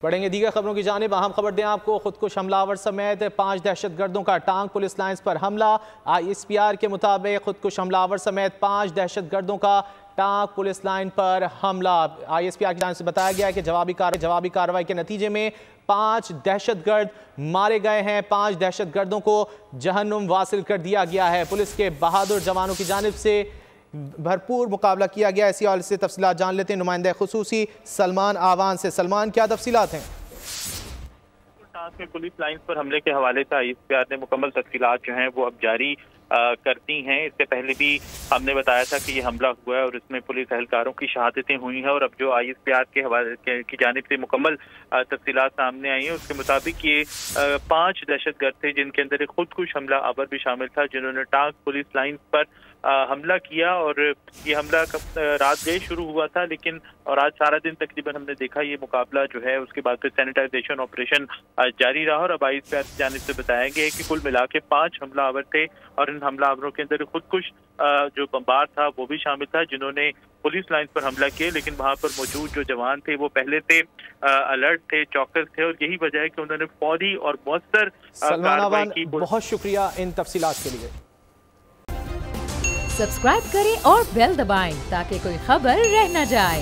बढ़ेंगे दीगर खबरों की जानिब। अहम खबर दें आपको, खुदकुश हमलावर समेत 5 दहशतगर्दों का टांग पुलिस लाइंस पर हमला। ISPR के मुताबिक खुदकुश हमलावर समेत 5 दहशतगर्दों का टांग पुलिस लाइन पर हमला। ISPR की जानिब से बताया गया है कि जवाबी कार्रवाई के नतीजे में 5 दहशतगर्द मारे गए हैं। 5 दहशतगर्दों को जहन्नुम वासिल कर दिया गया है। पुलिस के बहादुर जवानों की जानिब से भरपूर मुकाबला किया गया। इसी हवाले से तफसीलात जान लेते हैं नुमाइंदा खुसूसी सलमान आवान से। सलमान, क्या तफसीलात हैं? में पुलिस लाइन पर हमले के हवाले से ISPR ने मुकम्मल तफसीलात जो हैं वो अब जारी करती हैं। इससे पहले भी हमने बताया था कि ये हमला हुआ है और इसमें पुलिस एहलकारों की शहादतें हुई हैं। और अब जो ISPR के हवाले की जानिब से मुकम्मल तफसीलात सामने आई हैं, उसके मुताबिक ये 5 दहशतगर्द थे, जिनके अंदर एक खुदकुश हमला आवर भी शामिल था, जिन्होंने टांग पुलिस लाइन पर हमला किया। और ये हमला रात गए शुरू हुआ था, लेकिन और आज सारा दिन तकरीबन हमने देखा ये मुकाबला जो है। उसके बाद फिर सैनिटाइजेशन ऑपरेशन जारी रहा और अब ISPR की जानिब से बताया गया है कि कुल मिला के 5 हमलावर थे और इन हमलावरों के अंदर खुदकुश जो बमबार था वो भी शामिल था, जिन्होंने पुलिस लाइन पर हमला किया। लेकिन वहां पर मौजूद जो जवान थे वो पहले से अलर्ट थे, चौकस थे, और यही वजह है कि उन्होंने फौरी और मौसर कार्रवाई की। बहुत शुक्रिया इन तफसीलात के लिए। सब्सक्राइब करें और बेल दबाएं ताकि कोई खबर रह न जाए।